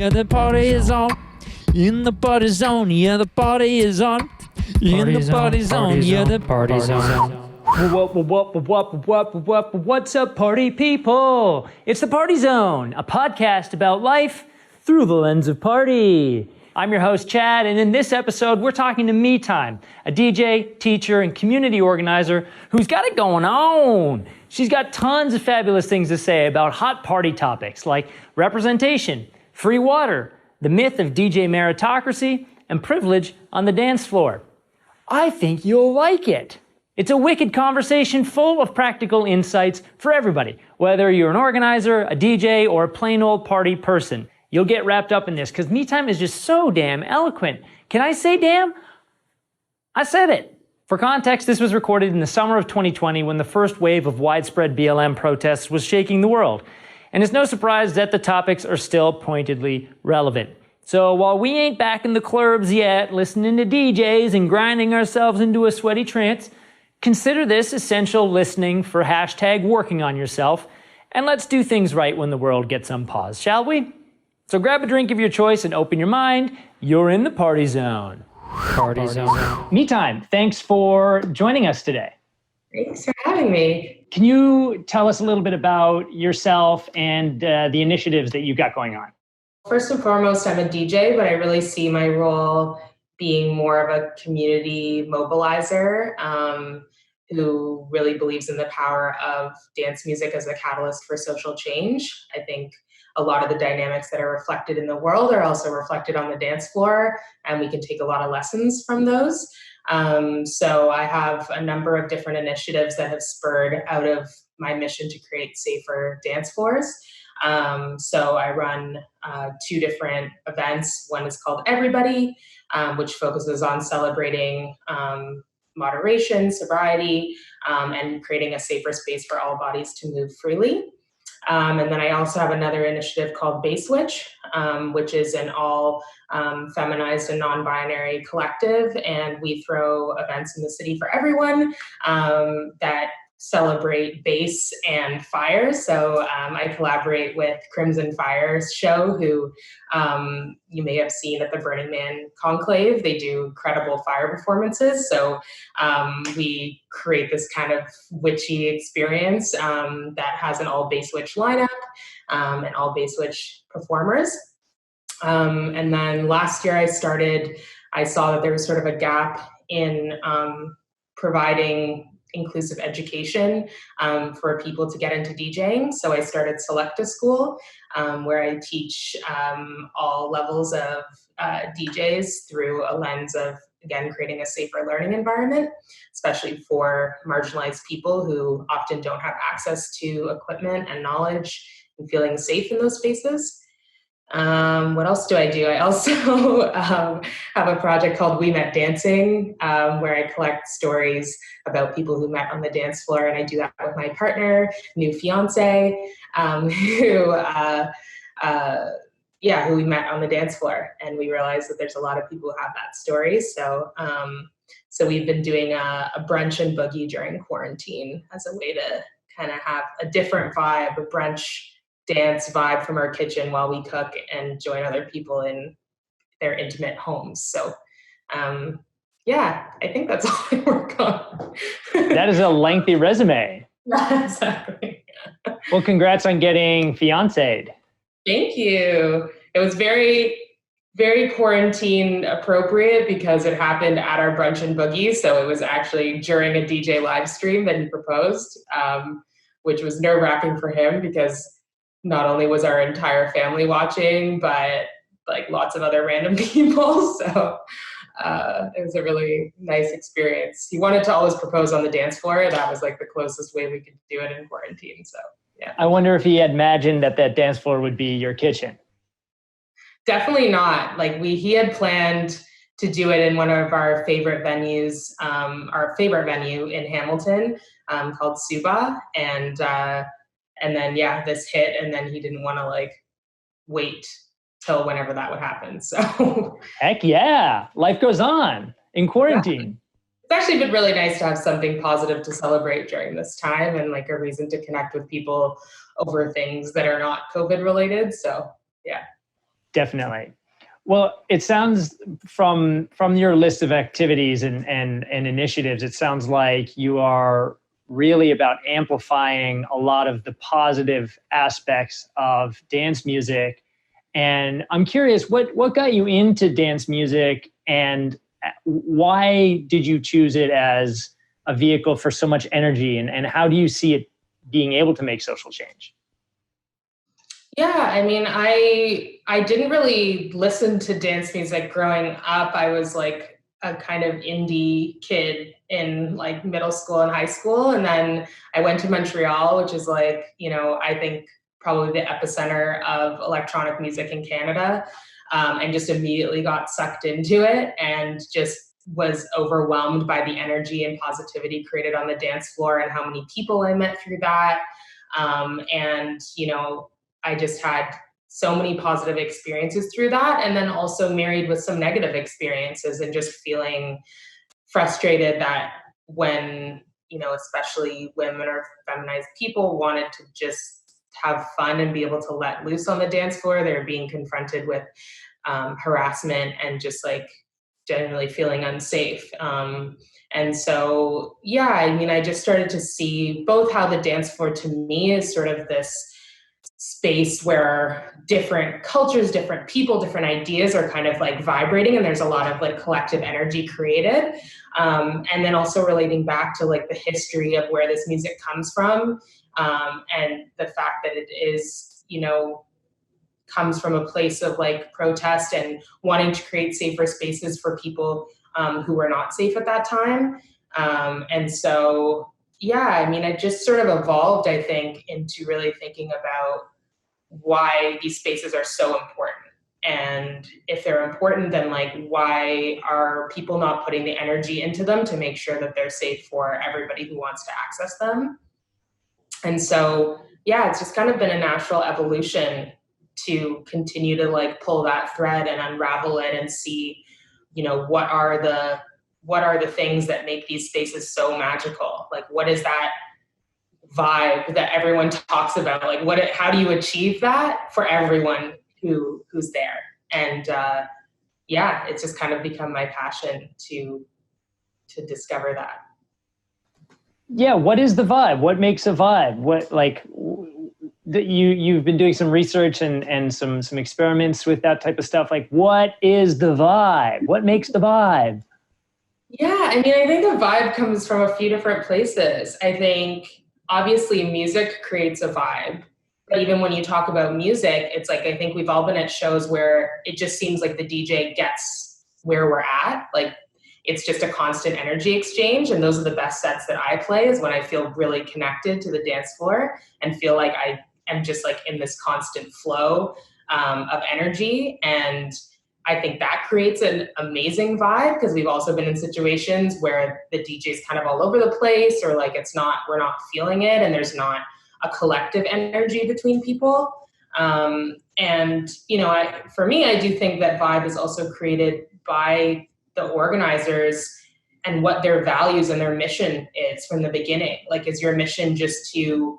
Yeah, the party is on. In the party zone. Yeah, the party is on. In the party zone. Yeah, the party zone. What's up, party people? It's the Party Zone, a podcast about life through the lens of party. I'm your host, Chad, and in this episode, we're talking to Me Time, a DJ, teacher, and community organizer who's got it going on. She's got tons of fabulous things to say about hot party topics like representation, free water, the myth of DJ meritocracy, and privilege on the dance floor. I think you'll like it. It's a wicked conversation full of practical insights for everybody, whether you're an organizer, a DJ, or a plain old party person. You'll get wrapped up in this because Me Time is just so damn eloquent. Can I say damn? I said it. For context, this was recorded in the summer of 2020 when the first wave of widespread BLM protests was shaking the world. And it's no surprise that the topics are still pointedly relevant. So while we ain't back in the clubs yet, listening to DJs and grinding ourselves into a sweaty trance, consider this essential listening for hashtag working on yourself, and let's do things right when the world gets on pause, shall we? So grab a drink of your choice and open your mind. You're in the party zone. Party zone. Me Time, thanks for joining us today. Thanks for having me. Can you tell us a little bit about yourself and the initiatives that you've got going on? First and foremost, I'm a DJ, but I really see my role being more of a community mobilizer who really believes in the power of dance music as a catalyst for social change. I think a lot of the dynamics that are reflected in the world are also reflected on the dance floor, and we can take a lot of lessons from those. So I have a number of different initiatives that have spurred out of my mission to create safer dance floors. So I run two different events. One is called Everybody, which focuses on celebrating moderation, sobriety, and creating a safer space for all bodies to move freely. And then I also have another initiative called Bay Switch, which is an all feminized and non-binary collective. And we throw events in the city for everyone that celebrate bass and fire. So I collaborate with Crimson Fire's show, who you may have seen at the Burning Man Conclave. They do incredible fire performances. So we create this kind of witchy experience that has an all bass witch lineup and all bass witch performers. And then last year I saw that there was sort of a gap in providing inclusive education for people to get into DJing. So I started Selecta School, where I teach all levels of DJs through a lens of, again, creating a safer learning environment, especially for marginalized people who often don't have access to equipment and knowledge and feeling safe in those spaces. What else do I do? I also have a project called We Met Dancing, where I collect stories about people who met on the dance floor, and I do that with my partner, new fiancé, who we met on the dance floor, and we realized that there's a lot of people who have that story. So we've been doing a brunch and boogie during quarantine as a way to kind of have a different vibe, a brunch dance vibe from our kitchen while we cook and join other people in their intimate homes. So, I think that's all I work on. That is a lengthy resume. Exactly. Well, congrats on getting fiancéed. Thank you. It was very, very quarantine appropriate because it happened at our brunch and boogie. So it was actually during a DJ live stream that he proposed, which was nerve-wracking for him because not only was our entire family watching, but like lots of other random people. So it was a really nice experience. He wanted to always propose on the dance floor. That was like the closest way we could do it in quarantine. So yeah. I wonder if he had imagined that dance floor would be your kitchen. Definitely not. Like he had planned to do it in one of our favorite venues, our favorite venue in Hamilton, called Suba. And then, this hit, and then he didn't want to wait till whenever that would happen. So heck yeah, life goes on in quarantine. It's actually been really nice to have something positive to celebrate during this time and a reason to connect with people over things that are not COVID related. So yeah. Definitely. Well, it sounds from your list of activities and initiatives, it sounds like you are really about amplifying a lot of the positive aspects of dance music. And I'm curious, what got you into dance music, and why did you choose it as a vehicle for so much energy, and how do you see it being able to make social change? Yeah, I mean, I didn't really listen to dance music growing up. I was like a kind of indie kid in like middle school and high school. And then I went to Montreal, which is like, I think probably the epicenter of electronic music in Canada, and just immediately got sucked into it and just was overwhelmed by the energy and positivity created on the dance floor and how many people I met through that. And, I just had so many positive experiences through that. And then also married with some negative experiences and just feeling frustrated that when, especially women or feminized people wanted to just have fun and be able to let loose on the dance floor, they're being confronted with harassment and just like generally feeling unsafe. And so, yeah, I mean, I just started to see both how the dance floor to me is sort of this space where different cultures, different people, different ideas are kind of like vibrating, and there's a lot of like collective energy created. And then also relating back to like the history of where this music comes from, and the fact that it is, comes from a place of like protest and wanting to create safer spaces for people who were not safe at that time. And so, yeah, I mean, it just sort of evolved, I think, into really thinking about why these spaces are so important. And if they're important, then like, why are people not putting the energy into them to make sure that they're safe for everybody who wants to access them? And so, yeah, it's just kind of been a natural evolution to continue to like pull that thread and unravel it and see, what are the things that make these spaces so magical? Like, what is that vibe that everyone talks about? Like, how do you achieve that for everyone who's there? And yeah, it's just kind of become my passion to discover that. Yeah, what is the vibe? What makes a vibe? What like you've been doing some research and some experiments with that type of stuff. Like, what is the vibe? What makes the vibe? Yeah, I mean, I think the vibe comes from a few different places. I think obviously music creates a vibe. But even when you talk about music, it's like I think we've all been at shows where it just seems like the DJ gets where we're at. Like it's just a constant energy exchange. And those are the best sets that I play, is when I feel really connected to the dance floor and feel like I am just like in this constant flow of energy. And I think that creates an amazing vibe, because we've also been in situations where the DJ's kind of all over the place, or like we're not feeling it, and there's not a collective energy between people. And, for me, I do think that vibe is also created by the organizers and what their values and their mission is from the beginning. Like, is your mission just to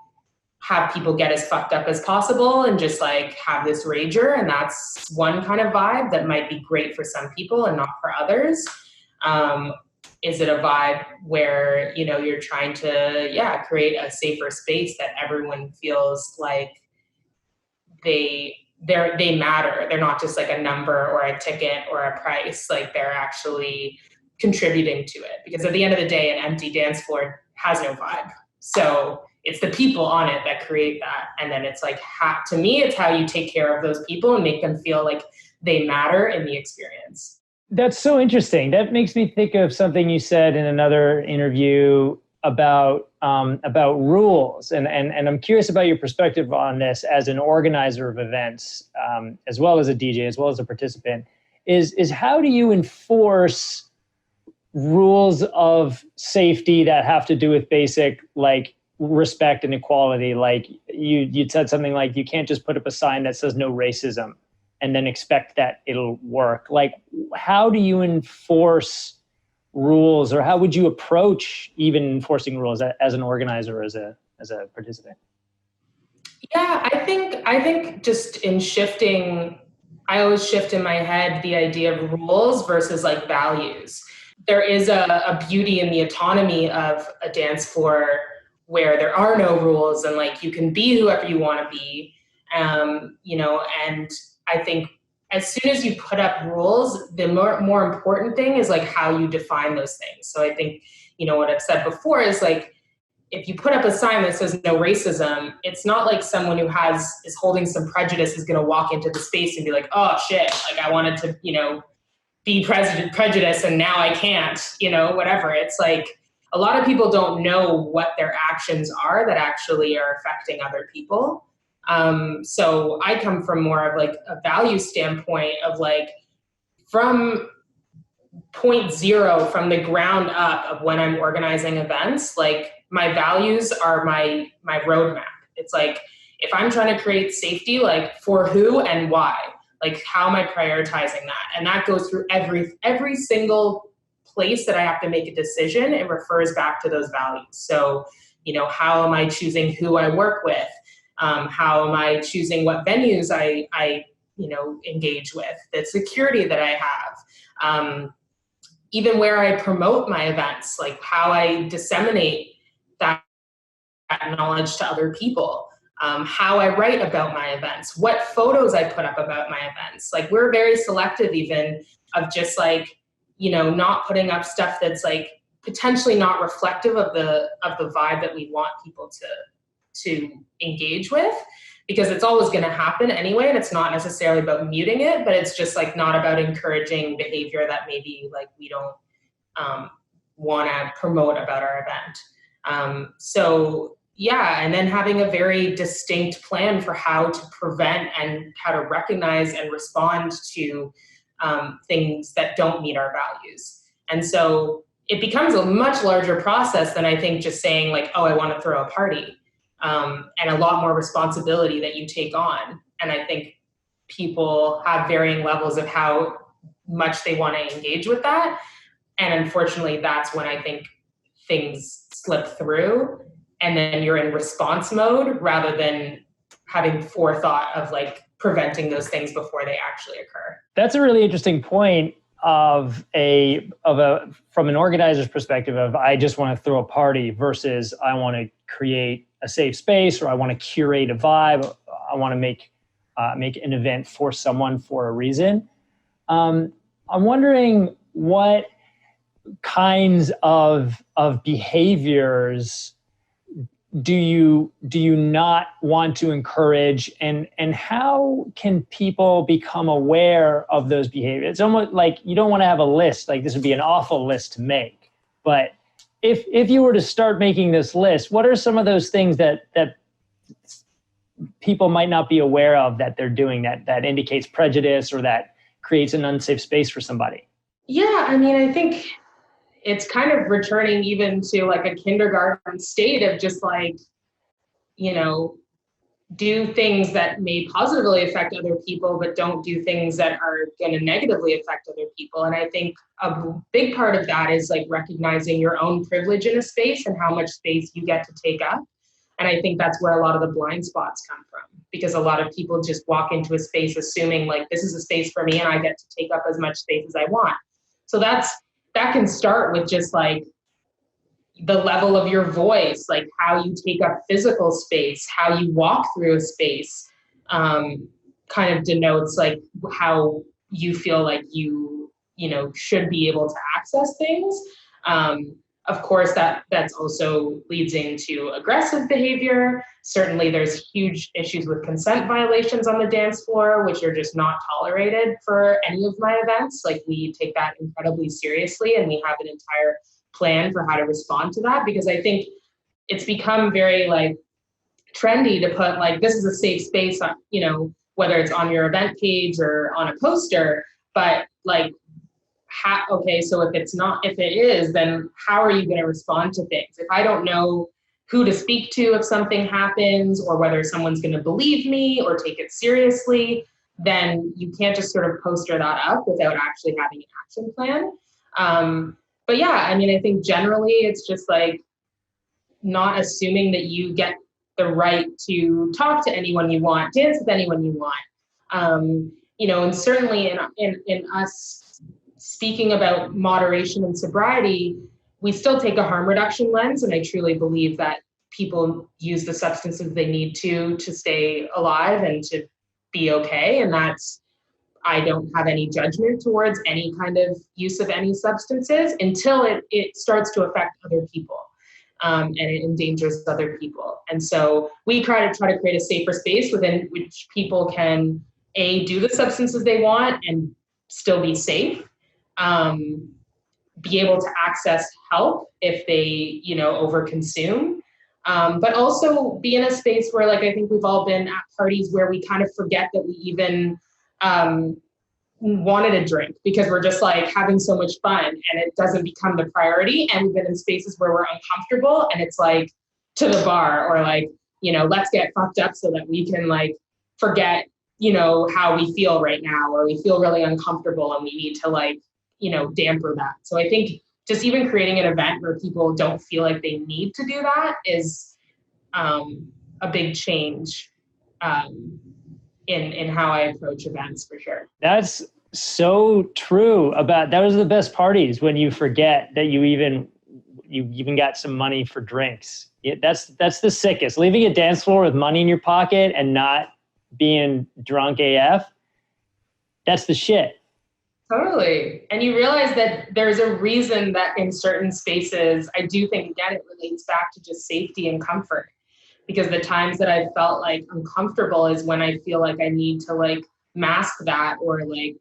have people get as fucked up as possible and just like have this rager? And that's one kind of vibe that might be great for some people and not for others. Is it a vibe where, you're trying to, create a safer space that everyone feels like they matter. They're not just like a number or a ticket or a price. Like they're actually contributing to it, because at the end of the day, an empty dance floor has no vibe. So it's the people on it that create that. And then it's like, to me, it's how you take care of those people and make them feel like they matter in the experience. That's so interesting. That makes me think of something you said in another interview about rules, and I'm curious about your perspective on this as an organizer of events, as well as a DJ, as well as a participant. Is how do you enforce rules of safety that have to do with basic like respect and equality? Like you said something like, you can't just put up a sign that says no racism and then expect that it'll work. Like, how do you enforce rules, or how would you approach even enforcing rules as an organizer, or as a participant? Yeah, I think just in shifting, I always shift in my head the idea of rules versus like values. There is a beauty in the autonomy of a dance floor where there are no rules and like you can be whoever you want to be. And I think as soon as you put up rules, the more important thing is like how you define those things. So I think, what I've said before is like, if you put up a sign that says no racism, it's not like someone who is holding some prejudice is going to walk into the space and be like, oh shit, like I wanted to, be prejudiced and now I can't, whatever. It's like a lot of people don't know what their actions are that actually are affecting other people. So I come from more of like a value standpoint of like from point zero, from the ground up of when I'm organizing events, like my values are my roadmap. It's like, if I'm trying to create safety, like for who and why, like how am I prioritizing that? And that goes through every single place that I have to make a decision. It refers back to those values. So, how am I choosing who I work with? How am I choosing what venues I engage with, the security that I have, even where I promote my events, like how I disseminate that knowledge to other people, how I write about my events, what photos I put up about my events. Like we're very selective even of just like, not putting up stuff that's like potentially not reflective of the vibe that we want people to engage with, because it's always going to happen anyway. And it's not necessarily about muting it, but it's just like not about encouraging behavior that maybe like we don't want to promote about our event. So yeah, and then having a very distinct plan for how to prevent and how to recognize and respond to things that don't meet our values. And so it becomes a much larger process than I think just saying like, oh, I want to throw a party. And a lot more responsibility that you take on. And I think people have varying levels of how much they want to engage with that. And unfortunately, that's when I think things slip through and then you're in response mode rather than having forethought of like preventing those things before they actually occur. That's a really interesting point from an organizer's perspective of I just want to throw a party versus I want to create a safe space, or I want to curate a vibe. I want to make an event for someone for a reason. I'm wondering what kinds of behaviors do you not want to encourage, and how can people become aware of those behaviors? It's almost like you don't want to have a list, like this would be an awful list to make, but if you were to start making this list, what are some of those things that people might not be aware of that they're doing that indicates prejudice or that creates an unsafe space for somebody? Yeah, I mean, I think it's kind of returning even to like a kindergarten state of just like, do things that may positively affect other people, but don't do things that are going to negatively affect other people. And I think a big part of that is like recognizing your own privilege in a space and how much space you get to take up. And I think that's where a lot of the blind spots come from, because a lot of people just walk into a space assuming like this is a space for me and I get to take up as much space as I want. So that can start with just like the level of your voice, like how you take up physical space, how you walk through a space, kind of denotes like how you feel like you should be able to access things. Of course, that's also leads into aggressive behavior. Certainly there's huge issues with consent violations on the dance floor, which are just not tolerated for any of my events. Like we take that incredibly seriously and we have an entire plan for how to respond to that, because I think it's become very like trendy to put like, this is a safe space, whether it's on your event page or on a poster, but like, okay, so if it is, then how are you going to respond to things? If I don't know who to speak to if something happens, or whether someone's going to believe me or take it seriously, then you can't just sort of poster that up without actually having an action plan. But yeah, I mean, I think generally it's just like not assuming that you get the right to talk to anyone you want, dance with anyone you want. and certainly in us speaking about moderation and sobriety, we still take a harm reduction lens. And I truly believe that people use the substances they need to stay alive and to be okay. And I don't have any judgment towards any kind of use of any substances until it starts to affect other people. And it endangers other people. And so we try to create a safer space within which people can do the substances they want and still be safe, be able to access help if they, overconsume, but also be in a space where, like, I think we've all been at parties where we kind of forget that we even wanted a drink because we're just like having so much fun and it doesn't become the priority. And we've been in spaces where we're uncomfortable and it's like to the bar or like, let's get fucked up so that we can like forget, how we feel right now, or we feel really uncomfortable and we need to like, damper that. So I think just even creating an event where people don't feel like they need to do that is a big change in how I approach events, for sure. That's so true. Those are the best parties, when you forget that you even got some money for drinks. That's the sickest. Leaving a dance floor with money in your pocket and not being drunk AF. That's the shit. Totally. And you realize that there's a reason that in certain spaces, I do think, again, it relates back to just safety and comfort. Because the times that I felt like uncomfortable is when I feel like I need to like mask that or like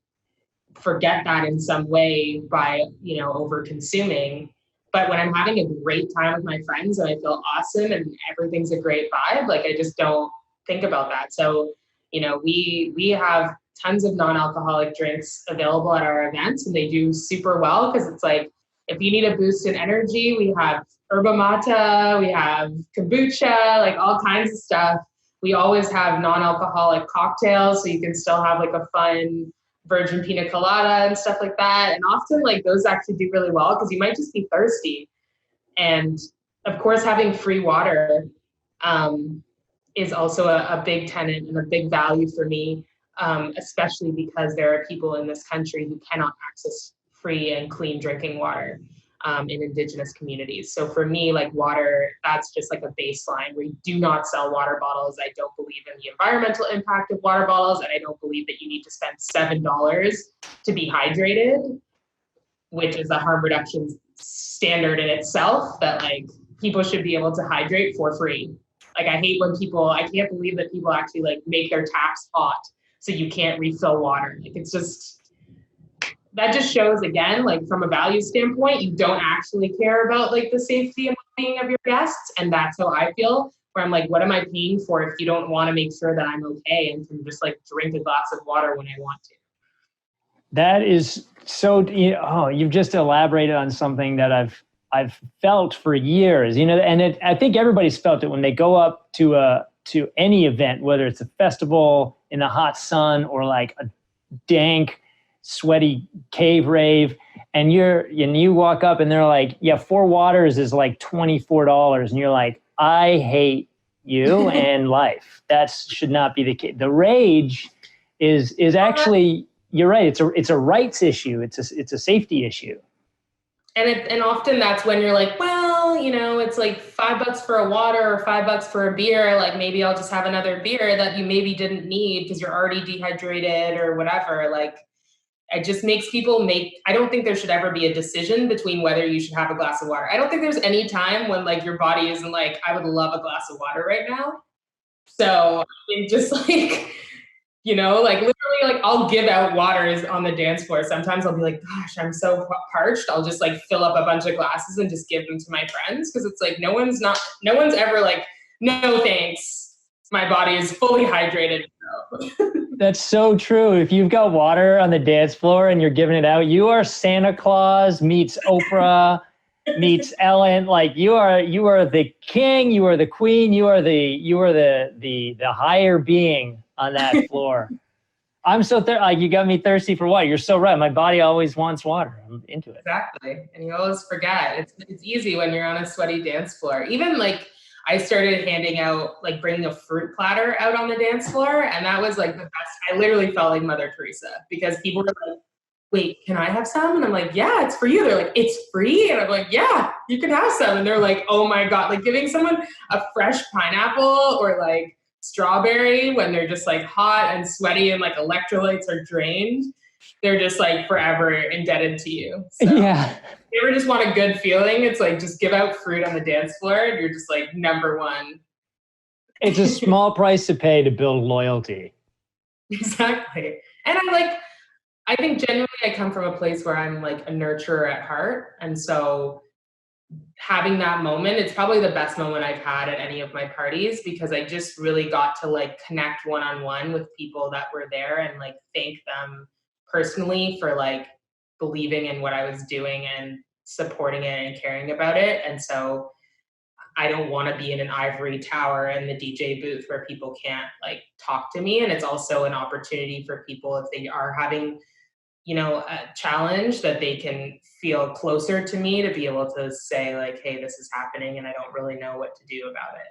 forget that in some way by, over consuming. But when I'm having a great time with my friends and I feel awesome and everything's a great vibe, like I just don't think about that. So, we have tons of non-alcoholic drinks available at our events and they do super well because it's like, if you need a boost in energy, we have yerba mate, we have kombucha, like all kinds of stuff. We always have non-alcoholic cocktails, so you can still have like a fun virgin pina colada and stuff like that. And often like those actually do really well because you might just be thirsty. And of course, having free water is also a big tenet and a big value for me, especially because there are people in this country who cannot access free and clean drinking water in Indigenous communities. So for me, like water, that's just like a baseline. We do not sell water bottles. I don't believe in the environmental impact of water bottles, and I don't believe that you need to spend $7 to be hydrated, which is a harm reduction standard in itself, that like people should be able to hydrate for free. Like I can't believe that people actually like make their taps hot so you can't refill water. Like that just shows, again, like from a value standpoint, you don't actually care about like the safety and well-being of your guests. And that's how I feel, where I'm like, what am I paying for if you don't want to make sure that I'm okay and can just like drink a glass of water when I want to? That is so, you've just elaborated on something that I've felt for years, and I think everybody's felt it when they go up to any event, whether it's a festival in the hot sun or like a dank, sweaty cave rave, and you walk up and they're like, yeah, 4 waters is like $24. And you're like, I hate you and life. That should not be the case. The rage is actually, you're right. It's a rights issue. It's a safety issue. And often that's when you're like, well, it's like $5 for a water or $5 for a beer. Like maybe I'll just have another beer that you maybe didn't need because you're already dehydrated or whatever. Like it just makes people I don't think there should ever be a decision between whether you should have a glass of water. I don't think there's any time when like your body isn't like, I would love a glass of water right now. So it just like, like literally like I'll give out waters on the dance floor. Sometimes I'll be like, gosh, I'm so parched. I'll just like fill up a bunch of glasses and just give them to my friends. Cause it's like, no one's ever like, no, thanks. My body is fully hydrated. That's so true. If you've got water on the dance floor and you're giving it out, you are Santa Claus meets Oprah meets Ellen. Like you are the king, you are the queen, you are the higher being on that floor. I'm so like you got me thirsty for water. You're so right. My body always wants water. I'm into it. Exactly. And you always forget. It's easy when you're on a sweaty dance floor. Even like I started handing out, like bringing a fruit platter out on the dance floor. And that was like the best. I literally felt like Mother Teresa because people were like, wait, can I have some? And I'm like, yeah, it's for you. They're like, it's free? And I'm like, yeah, you can have some. And they're like, oh my God, like giving someone a fresh pineapple or like strawberry when they're just like hot and sweaty and like electrolytes are drained, they're just like forever indebted to you. So Yeah. if you ever just want a good feeling, it's like just give out fruit on the dance floor and you're just like number one. It's a small price to pay to build loyalty. Exactly. And I think genuinely I come from a place where I'm like a nurturer at heart. And so having that moment, it's probably the best moment I've had at any of my parties because I just really got to like connect one-on-one with people that were there and like thank them personally for like believing in what I was doing and supporting it and caring about it. And so I don't want to be in an ivory tower in the DJ booth where people can't like talk to me. And it's also an opportunity for people if they are having, you know, a challenge that they can feel closer to me to be able to say like, hey, this is happening and I don't really know what to do about it.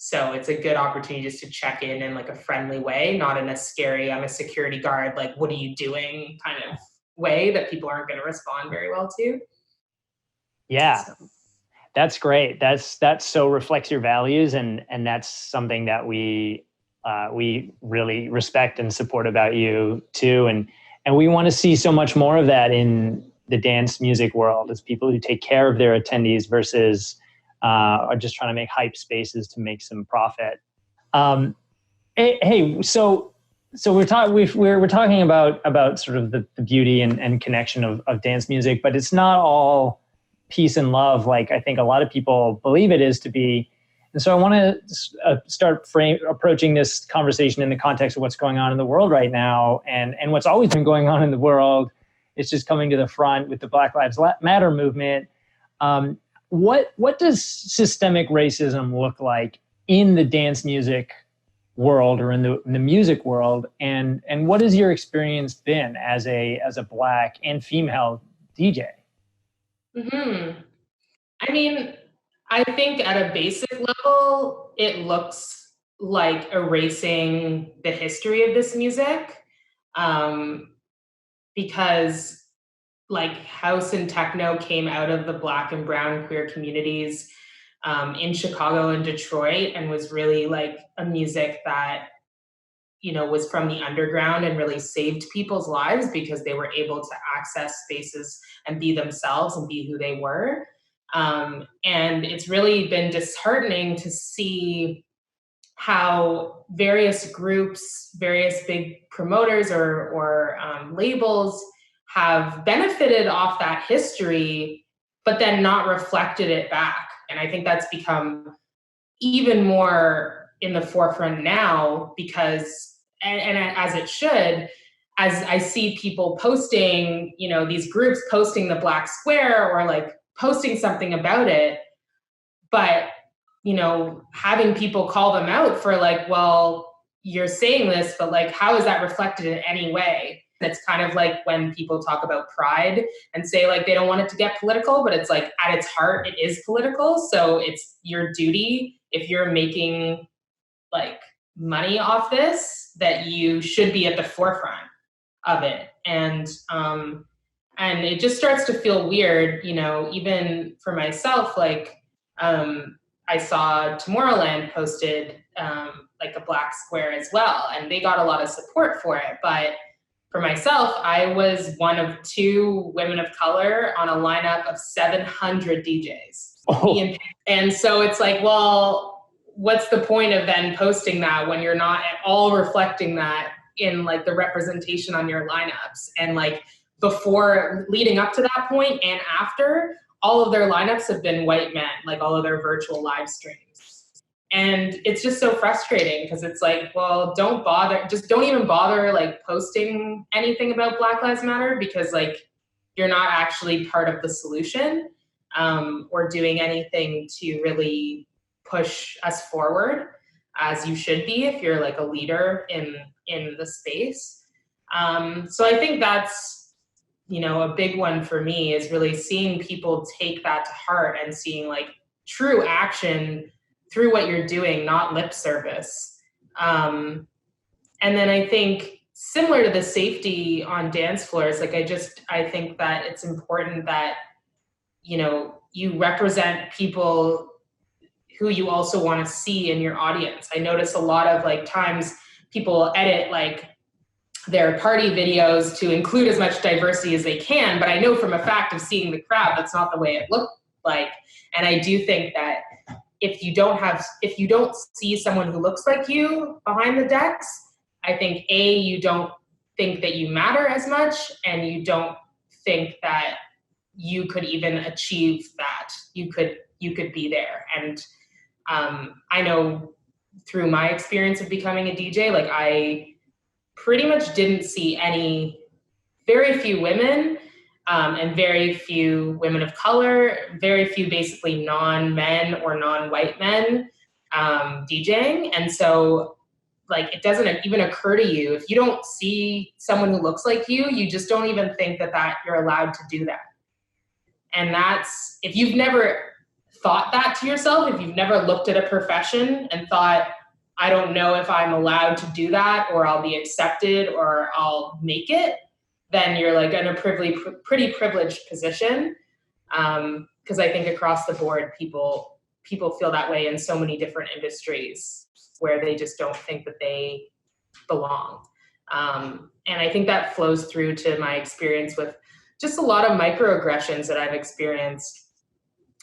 So it's a good opportunity just to check in like a friendly way, not in a scary, I'm a security guard, like, what are you doing kind of way that people aren't going to respond very well to. Yeah. So. That's great. That so reflects your values, and that's something that we really respect and support about you too. And we want to see so much more of that in the dance music world, as people who take care of their attendees versus are just trying to make hype spaces to make some profit. Hey, so we're talking about sort of the beauty and connection of dance music, but it's not all peace and love like I think a lot of people believe it is to be. And so I want to start approaching this conversation in the context of what's going on in the world right now, and what's always been going on in the world. It's just coming to the front with the Black Lives Matter movement. What does systemic racism look like in the dance music world or in the music world, and what has your experience been as a Black and female DJ? Mm-hmm. I mean, I think at a basic level, it looks like erasing the history of this music, because like house and techno came out of the Black and brown queer communities in Chicago and Detroit, and was really like a music that, you know, was from the underground and really saved people's lives because they were able to access spaces and be themselves and be who they were. And it's really been disheartening to see how various groups, various big promoters or labels have benefited off that history, but then not reflected it back. And I think that's become even more in the forefront now because, and as it should, as I see people posting, you know, these groups posting the Black Square or like posting something about it, but, you know, having people call them out for like, well, you're saying this, but like, how is that reflected in any way? It's kind of like when people talk about pride and say like they don't want it to get political, but it's like at its heart, it is political. So it's your duty, if you're making like money off this, that you should be at the forefront of it. And it just starts to feel weird, you know, even for myself, like I saw Tomorrowland posted like a Black Square as well, and they got a lot of support for it. But for myself, I was one of 2 women of color on a lineup of 700 DJs. Oh. And so it's like, well, what's the point of then posting that when you're not at all reflecting that in like the representation on your lineups? And like before, leading up to that point and after, all of their lineups have been white men, like all of their virtual live streams. And it's just so frustrating because it's like, well, don't even bother like posting anything about Black Lives Matter, because like you're not actually part of the solution or doing anything to really push us forward as you should be if you're like a leader in the space. So I think that's, you know, a big one for me is really seeing people take that to heart and seeing like true action through what you're doing, not lip service. And then I think similar to the safety on dance floors, like I think that it's important that, you represent people who you also want to see in your audience. I notice a lot of like times people edit like their party videos to include as much diversity as they can, but I know from a fact of seeing the crowd, that's not the way it looked like. And I do think that if you don't see someone who looks like you behind the decks, I think you don't think that you matter as much, and you don't think that you could even achieve that. You could be there. And I know through my experience of becoming a DJ, like I pretty much didn't see very few women, and very few women of color, very few basically non-men or non-white men DJing. And so like, it doesn't even occur to you, if you don't see someone who looks like you just don't even think that you're allowed to do that. And that's, if you've never thought that to yourself, if you've never looked at a profession and thought, I don't know if I'm allowed to do that, or I'll be accepted, or I'll make it, then you're like in a pretty privileged position. Because I think across the board, people feel that way in so many different industries where they just don't think that they belong. And I think that flows through to my experience with just a lot of microaggressions that I've experienced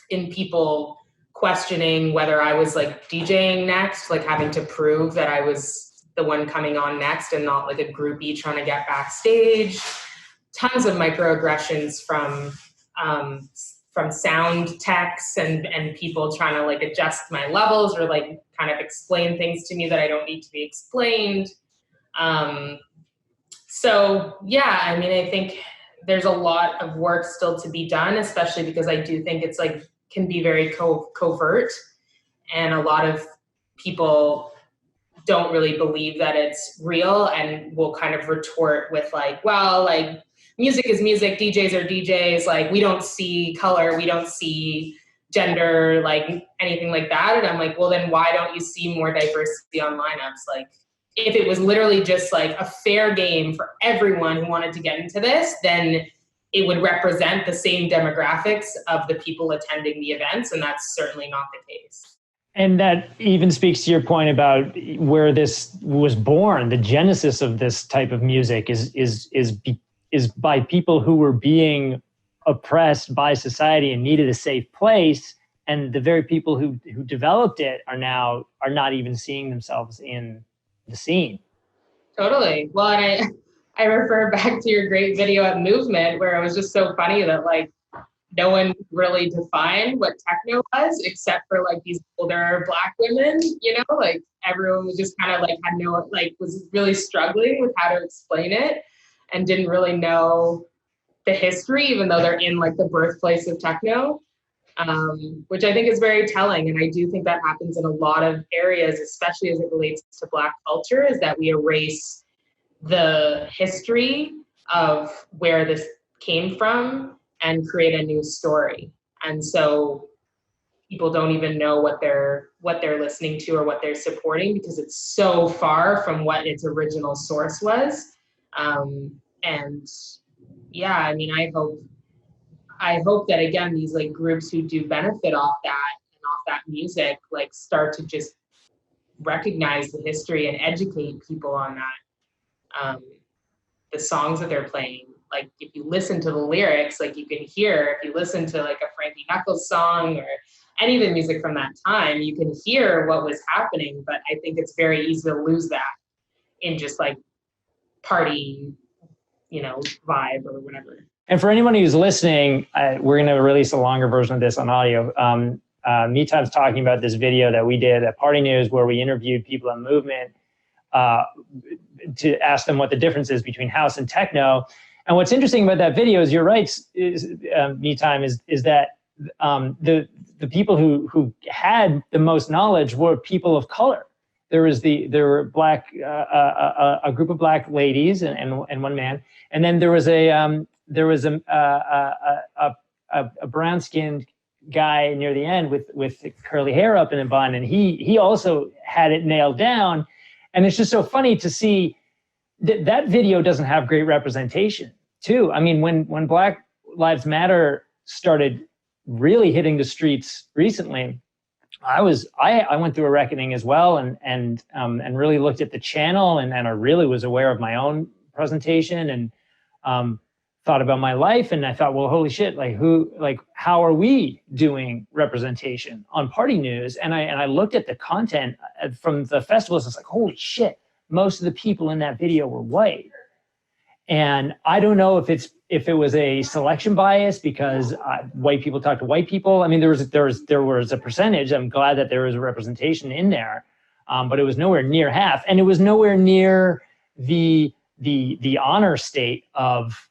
in people questioning whether I was like DJing next, like having to prove that I was the one coming on next and not like a groupie trying to get backstage. Tons of microaggressions from sound techs and people trying to like adjust my levels or like kind of explain things to me that I don't need to be explained. So yeah, I mean, I think there's a lot of work still to be done, especially because I do think it's like can be very covert, and a lot of people don't really believe that it's real and will kind of retort with like, well, like music is music, DJs are DJs, like we don't see color, we don't see gender, like anything like that. And I'm like, well, then why don't you see more diversity on lineups? Like if it was literally just like a fair game for everyone who wanted to get into this, then it would represent the same demographics of the people attending the events. And that's certainly not the case. And that even speaks to your point about where this was born. The genesis of this type of music is by people who were being oppressed by society and needed a safe place. And the very people who developed it are not even seeing themselves in the scene. Totally. Well, and I refer back to your great video at Movement, where it was just so funny that like no one really defined what techno was except for like these older Black women, like everyone was just kind of like was really struggling with how to explain it and didn't really know the history, even though they're in like the birthplace of techno, which I think is very telling. And I do think that happens in a lot of areas, especially as it relates to Black culture, is that we erase the history of where this came from and create a new story. And so people don't even know what they're listening to or what they're supporting because it's so far from what its original source was. And yeah, I mean, I hope that again, these like groups who do benefit off that and off that music, like start to just recognize the history and educate people on that. The songs that they're playing, like if you listen to the lyrics, like you can hear, if you listen to like a Frankie Knuckles song or any of the music from that time, you can hear what was happening. But I think it's very easy to lose that in just like party, vibe or whatever. And for anyone who's listening, we're going to release a longer version of this on audio. Me Time's talking about this video that we did at Party News where we interviewed people in Movement to ask them what the difference is between house and techno. And what's interesting about that video is, you're right, Me Time, is that the people who had the most knowledge were people of color. There were Black, a group of Black ladies and one man, and then there was a brown-skinned guy near the end with curly hair up in a bun, and he also had it nailed down. And it's just so funny to see that video doesn't have great representation too. I mean, when Black Lives Matter started really hitting the streets recently, I went through a reckoning as well, and really looked at the channel, and I really was aware of my own presentation, and thought about my life, and I thought, well, holy shit, how are we doing representation on party news? And I looked at the content from the festivals. It's like, holy shit, most of the people in that video were white. And I don't know if it was a selection bias because white people talk to white people. I mean, there was a percentage. I'm glad that there was a representation in there, but it was nowhere near half, and it was nowhere near the honor state of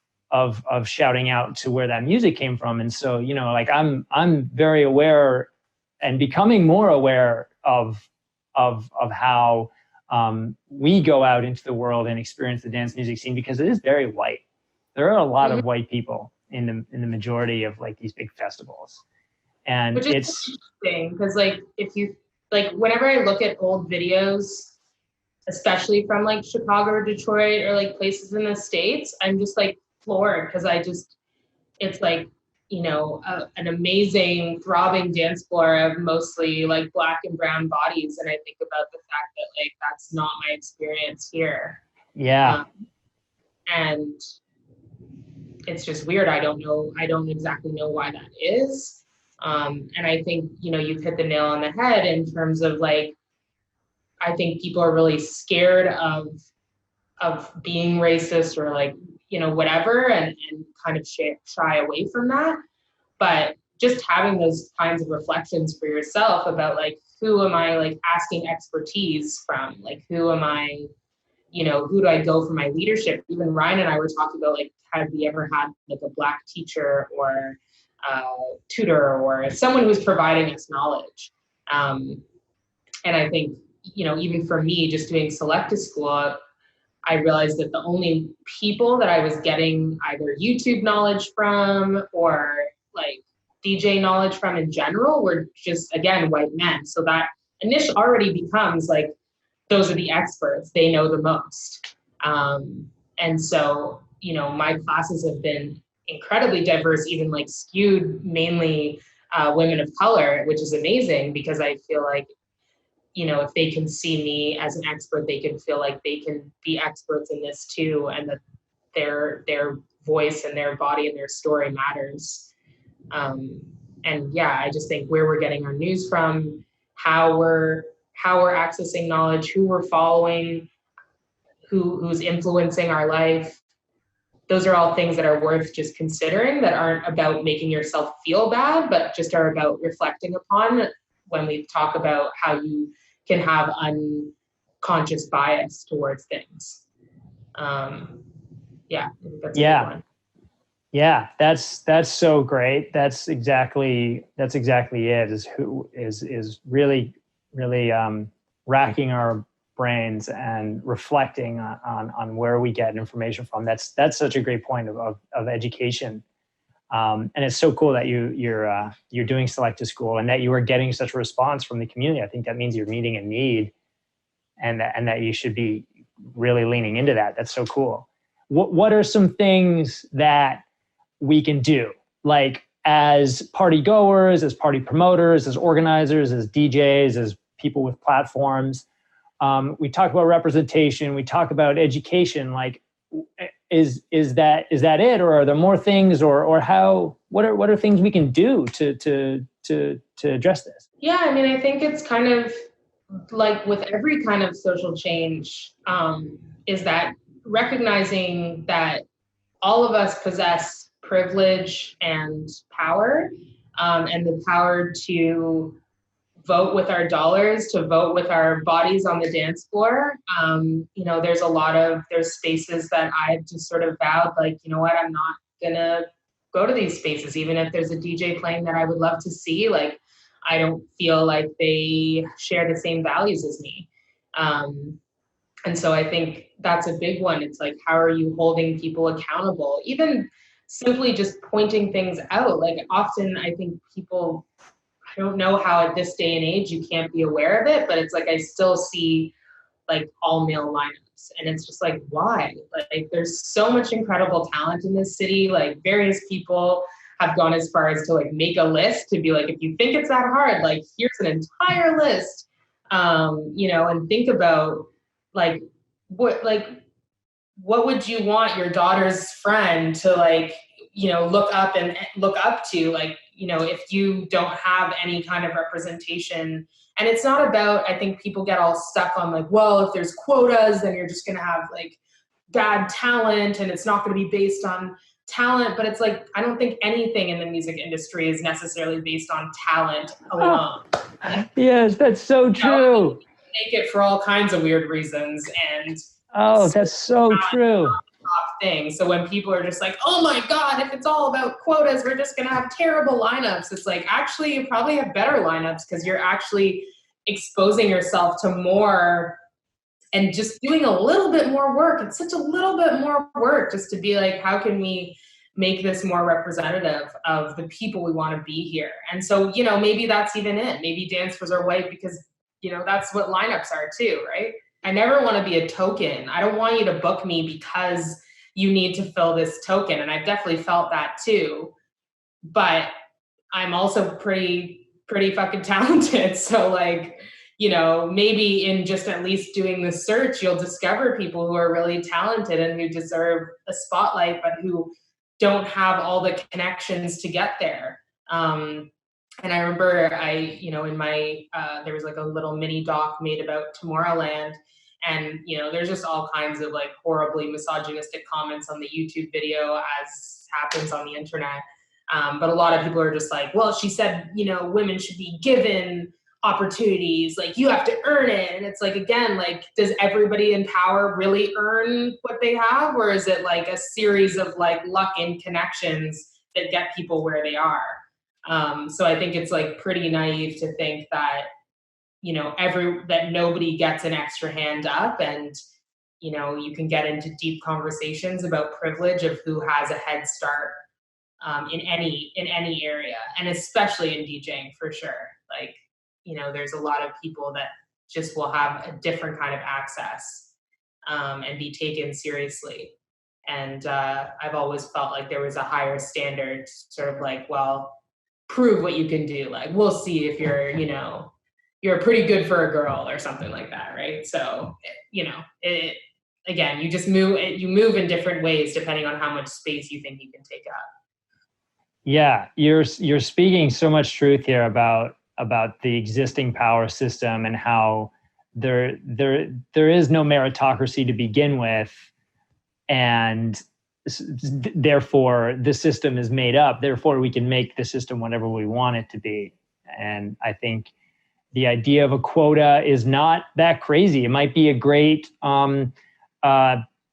shouting out to where that music came from. And so, I'm very aware and becoming more aware of how we go out into the world and experience the dance music scene, because it is very white. There are a lot of white people in the majority of these big festivals. And which is interesting because if you whenever I look at old videos, especially from Chicago or Detroit or places in the States, I'm just floored because it's an amazing throbbing dance floor of mostly Black and brown bodies, and I think about the fact that that's not my experience here. Yeah. And it's just weird. I don't exactly know why that is. And I think you've hit the nail on the head in terms of I think people are really scared of being racist or whatever, and kind of shy away from that. But just having those kinds of reflections for yourself about who am I asking expertise from? Who am I, who do I go for my leadership? Even Ryan and I were talking about have we ever had a Black teacher or tutor or someone who's providing us knowledge? And I think, even for me, just doing selective school, I realized that the only people that I was getting either YouTube knowledge from or DJ knowledge from in general were just, again, white men. So that initially already becomes those are the experts, they know the most. And so, my classes have been incredibly diverse, even skewed mainly women of color, which is amazing because I feel if they can see me as an expert, they can feel they can be experts in this too, and that their voice and their body and their story matters. And yeah, I just think where we're getting our news from, how we're accessing knowledge, who we're following, who's influencing our life. Those are all things that are worth just considering, that aren't about making yourself feel bad, but just are about reflecting upon when we talk about how you can have unconscious bias towards things. Yeah, I think that's a good one. Yeah, that's so great. That's exactly it. Is really racking our brains and reflecting on where we get information from. That's such a great point of education. And it's so cool that you're doing selective school and that you are getting such a response from the community. I think that means you're meeting a need, and that you should be really leaning into that. That's so cool. What are some things that we can do, as party goers, as party promoters, as organizers, as DJs, as people with platforms? We talk about representation. We talk about education. Is that it, or are there more things, or how? What are things we can do to address this? Yeah, I mean, I think it's kind of with every kind of social change, is that recognizing that all of us possess privilege and power, and the power to vote with our dollars, to vote with our bodies on the dance floor. There's spaces that I've just sort of vowed, you know what, I'm not gonna go to these spaces, even if there's a DJ playing that I would love to see. I don't feel like they share the same values as me. And so I think that's a big one. It's how are you holding people accountable? Even simply just pointing things out. Like often I think people, I don't know how at this day and age you can't be aware of it, but it's like I still see like all male lineups, and it's just like, why? Like there's so much incredible talent in this city. Like various people have gone as far as to like make a list to be like, if you think it's that hard, like here's an entire list, and think about like what would you want your daughter's friend to like, look up to, like, if you don't have any kind of representation. And it's not about, I think people get all stuck on like, well, if there's quotas, then you're just going to have like bad talent and it's not going to be based on talent. But it's like, I don't think anything in the music industry is necessarily based on talent alone. Yes, that's so true. Make it for all kinds of weird reasons. And that's so true. Thing. So when people are just like, oh my God, if it's all about quotas, we're just going to have terrible lineups. It's like, actually, you probably have better lineups because you're actually exposing yourself to more and just doing a little bit more work. It's such a little bit more work just to be like, how can we make this more representative of the people we want to be here? And so, maybe that's even it. Maybe dancers are white because, that's what lineups are too, right? I never want to be a token. I don't want you to book me because you need to fill this token. And I've definitely felt that too. But I'm also pretty fucking talented. So like, maybe in just at least doing the search, you'll discover people who are really talented and who deserve a spotlight, but who don't have all the connections to get there. And I remember in my, there was like a little mini doc made about Tomorrowland. And, there's just all kinds of like horribly misogynistic comments on the YouTube video, as happens on the internet. But a lot of people are just like, well, she said, women should be given opportunities, like you have to earn it. And it's like, again, like, does everybody in power really earn what they have? Or is it like a series of like luck and connections that get people where they are? So I think it's like pretty naive to think that, that nobody gets an extra hand up, and, you can get into deep conversations about privilege of who has a head start in any area, and especially in DJing for sure. Like, there's a lot of people that just will have a different kind of access and be taken seriously. And I've always felt like there was a higher standard, sort of like, well, prove what you can do. Like, we'll see if you're, you're pretty good for a girl or something like that, right? So, again, you just move in different ways depending on how much space you think you can take up. Yeah, you're speaking so much truth here about the existing power system and how there is no meritocracy to begin with, and therefore the system is made up. Therefore, we can make the system whatever we want it to be. And I think the idea of a quota is not that crazy. It might be a great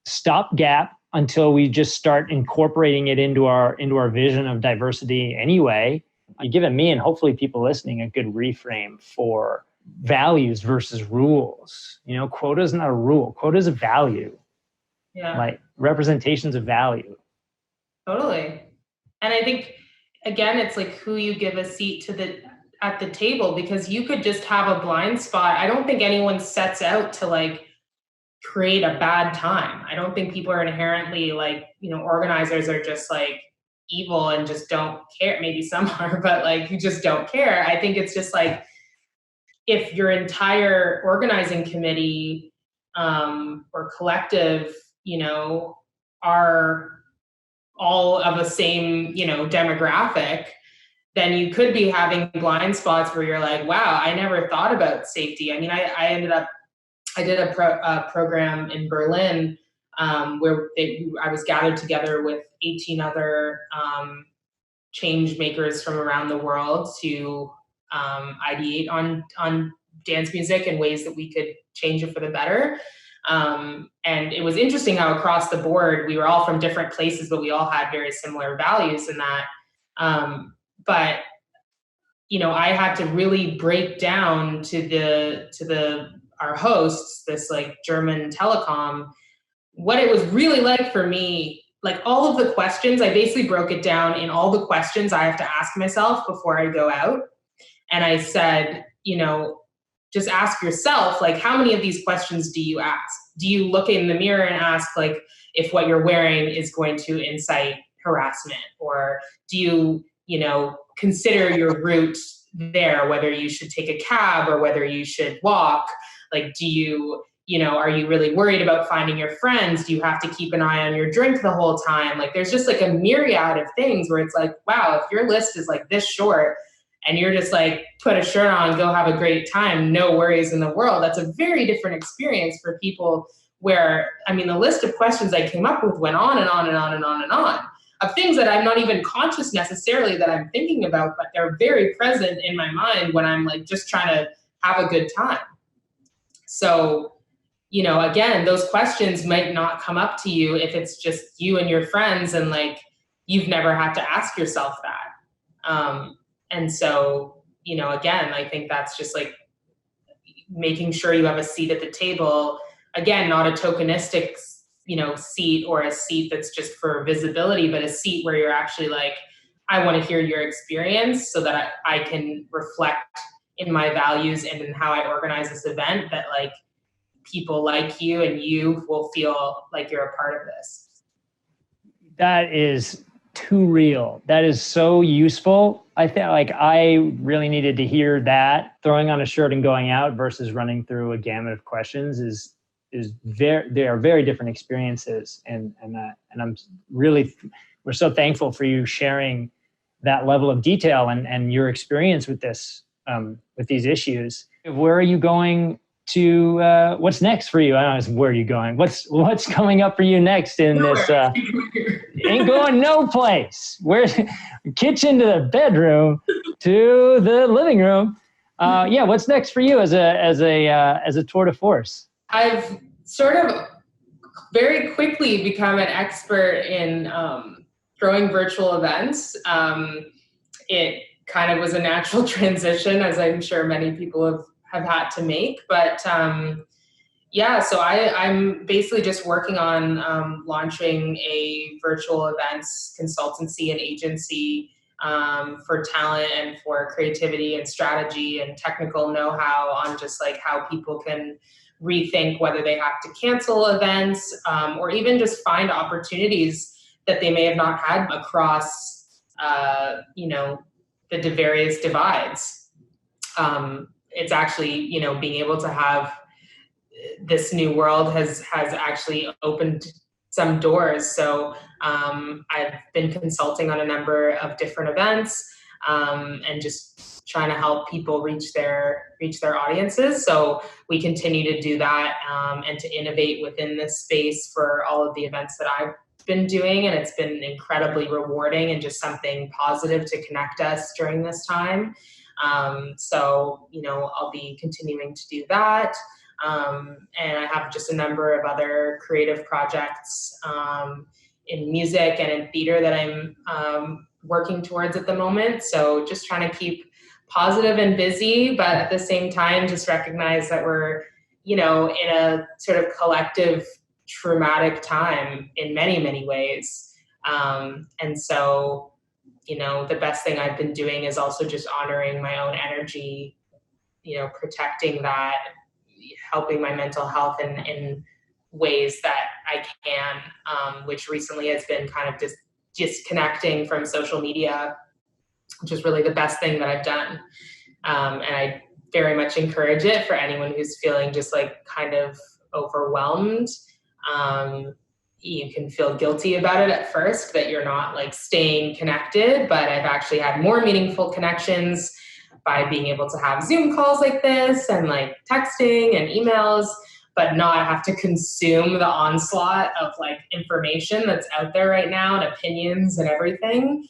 stopgap until we just start incorporating it into our vision of diversity anyway. You've given me, and hopefully people listening, a good reframe for values versus rules. Quota is not a rule. Quota is a value. Yeah. Like representations of value. Totally. And I think, again, it's like who you give a seat at the table, because you could just have a blind spot. I don't think anyone sets out to like create a bad time. I don't think people are inherently like, organizers are just like evil and just don't care. Maybe some are, but like, you just don't care. I think it's just like, if your entire organizing committee or collective, are all of the same, demographic, then you could be having blind spots where you're like, wow, I never thought about safety. I mean, I did a program in Berlin where I was gathered together with 18 other change makers from around the world to ideate on dance music and ways that we could change it for the better. And it was interesting how across the board, we were all from different places, but we all had very similar values in that. But I had to really break down to our hosts, this like German telecom, what it was really like for me like all of the questions, I basically broke it down in all the questions I have to ask myself before I go out. And I said, just ask yourself, like, how many of these questions do you ask? Do you look in the mirror and ask, like, if what you're wearing is going to incite harassment? Or do you, consider your route there, whether you should take a cab or whether you should walk? Like, do you, are you really worried about finding your friends? Do you have to keep an eye on your drink the whole time? Like, there's just like a myriad of things where it's like, wow, if your list is like this short and you're just like, put a shirt on, go have a great time, no worries in the world, that's a very different experience for people where, I mean, the list of questions I came up with went on and on and on and on and on, of things that I'm not even conscious necessarily that I'm thinking about, but they're very present in my mind when I'm like just trying to have a good time. So, again, those questions might not come up to you if it's just you and your friends and like you've never had to ask yourself that. And so, again, I think that's just like making sure you have a seat at the table. Again, not a tokenistic, seat or a seat that's just for visibility, but a seat where you're actually like, I want to hear your experience so that I can reflect in my values and in how I organize this event, that like people like you and you will feel like you're a part of this. That is too real. That is so useful. I think like I really needed to hear that. Throwing on a shirt and going out versus running through a gamut of questions is they are very different experiences. And I'm really, we're so thankful for you sharing that level of detail and your experience with this, with these issues. Where are you going to, what's next for you? I don't know, where are you going? What's coming up for you next in this, ain't going no place. Where's kitchen to the bedroom to the living room? What's next for you as a tour de force? I've sort of very quickly become an expert in throwing virtual events. It kind of was a natural transition, as I'm sure many people have had to make. But so I'm basically just working on launching a virtual events consultancy and agency for talent and for creativity and strategy and technical know-how on just like how people can rethink whether they have to cancel events or even just find opportunities that they may have not had across, the various divides. It's actually, being able to have this new world has actually opened some doors. So I've been consulting on a number of different events and just trying to help people reach their audiences. So we continue to do that and to innovate within this space for all of the events that I've been doing. And it's been incredibly rewarding and just something positive to connect us during this time. So, I'll be continuing to do that. And I have just a number of other creative projects in music and in theater that I'm working towards at the moment. So just trying to keep positive and busy, but at the same time, just recognize that we're, in a sort of collective traumatic time in many, many ways. And so, the best thing I've been doing is also just honoring my own energy, protecting that, helping my mental health in ways that I can, which recently has been kind of disconnecting from social media, which is really the best thing that I've done. And I very much encourage it for anyone who's feeling just like kind of overwhelmed. You can feel guilty about it at first that you're not like staying connected, but I've actually had more meaningful connections by being able to have Zoom calls like this and like texting and emails, but not have to consume the onslaught of like information that's out there right now and opinions and everything.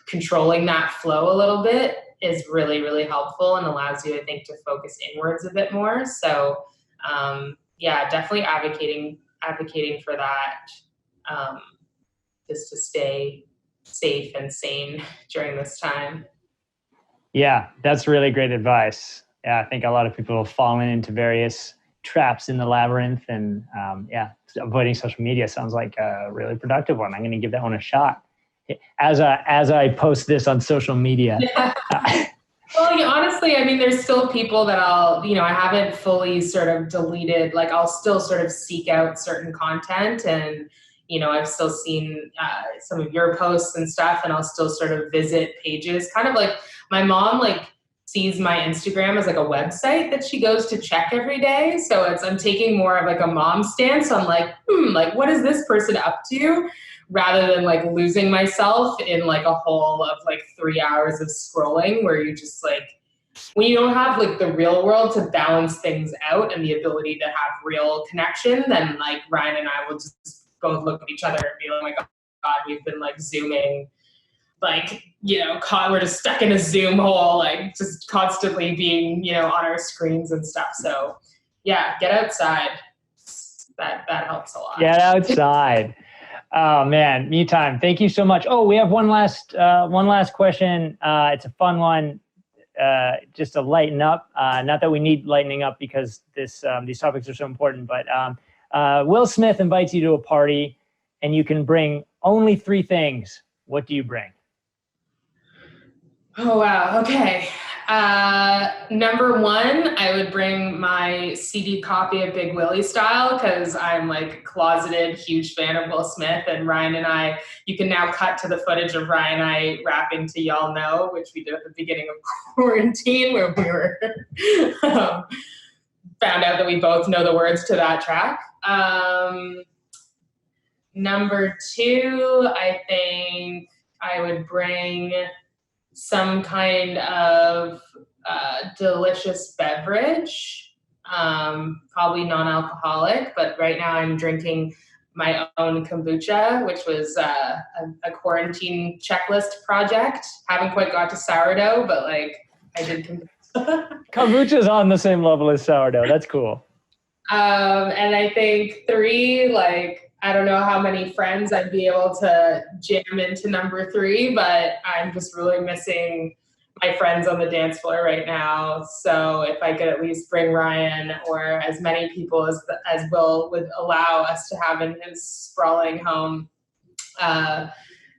Controlling that flow a little bit is really, really helpful and allows you, I think, to focus inwards a bit more. So definitely advocating for that, just to stay safe and sane during this time. Yeah, that's really great advice. Yeah, I think a lot of people have fallen into various traps in the labyrinth. And avoiding social media sounds like a really productive one. I'm going to give that one a shot as I post this on social media. Well, honestly, I mean, there's still people that I haven't fully sort of deleted. Like, I'll still sort of seek out certain content, and, I've still seen some of your posts and stuff, and I'll still sort of visit pages. Kind of like my mom, sees my Instagram as like a website that she goes to check every day. So I'm taking more of like a mom stance on what is this person up to? Rather than losing myself in a hole of 3 hours of scrolling, where you just when you don't have the real world to balance things out and the ability to have real connection, then Ryan and I will just both look at each other and be like, oh my God, we've been Zooming, we're just stuck in a Zoom hole, just constantly being, on our screens and stuff. So yeah, get outside. That helps a lot. Get outside. Oh man, me time. Thank you so much. Oh, we have one last question. It's a fun one, just to lighten up. Not that we need lightening up because these topics are so important, but Will Smith invites you to a party and you can bring only 3 things. What do you bring? Oh, wow. Okay. Number 1, I would bring my CD copy of Big Willie Style, because I'm a closeted huge fan of Will Smith, and Ryan and I, you can now cut to the footage of Ryan and I rapping to Y'all Know, which we did at the beginning of quarantine, where we were found out that we both know the words to that track. Number 2, I think I would bring some kind of delicious beverage, probably non-alcoholic, but right now I'm drinking my own kombucha, which was a quarantine checklist project. Haven't quite got to sourdough, but I did kombucha. Kombucha's on the same level as sourdough. That's cool. And I think 3, I don't know how many friends I'd be able to jam into number 3, but I'm just really missing my friends on the dance floor right now. So if I could at least bring Ryan or as many people as Will would allow us to have in his sprawling home,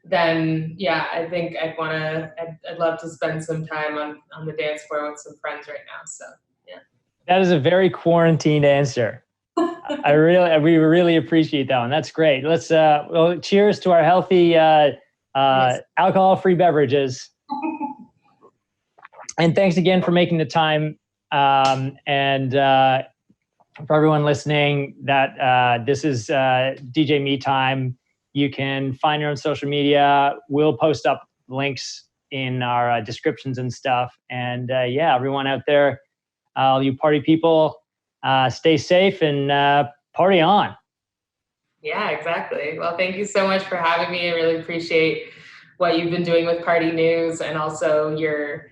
then yeah, I think I'd love to spend some time on the dance floor with some friends right now. So yeah. That is a very quarantined answer. We really appreciate that one. That's great. Let's cheers to our healthy alcohol-free beverages. And thanks again for making the time. And for everyone listening, that this is DJ Me Time. You can find her on social media. We'll post up links in our descriptions and stuff. And everyone out there, all you party people, stay safe and party on. Yeah, exactly. Well, thank you so much for having me. I really appreciate what you've been doing with Party News, and also your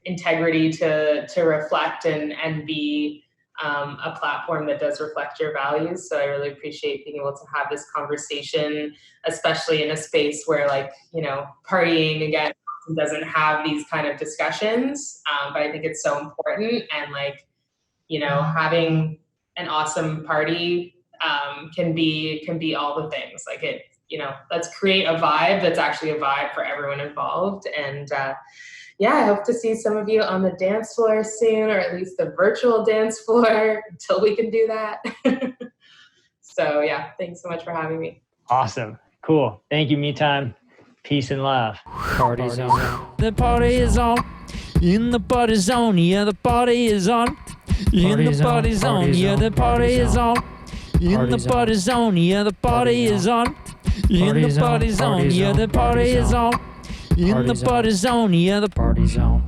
integrity to reflect and be a platform that does reflect your values. So I really appreciate being able to have this conversation, especially in a space where partying again doesn't have these kind of discussions. But I think it's so important, and having an awesome party can be all the things. Let's create a vibe that's actually a vibe for everyone involved. And I hope to see some of you on the dance floor soon, or at least the virtual dance floor until we can do that. So yeah, thanks so much for having me. Awesome. Cool. Thank you, Me Time. Peace and love. Party zone. The party is on. In the party zone, yeah, the party is on. In the party zone, yeah, the party is on. In the party zone, yeah, the party is on. In the party zone, yeah, the party is on. In the party zone, yeah, the party zone.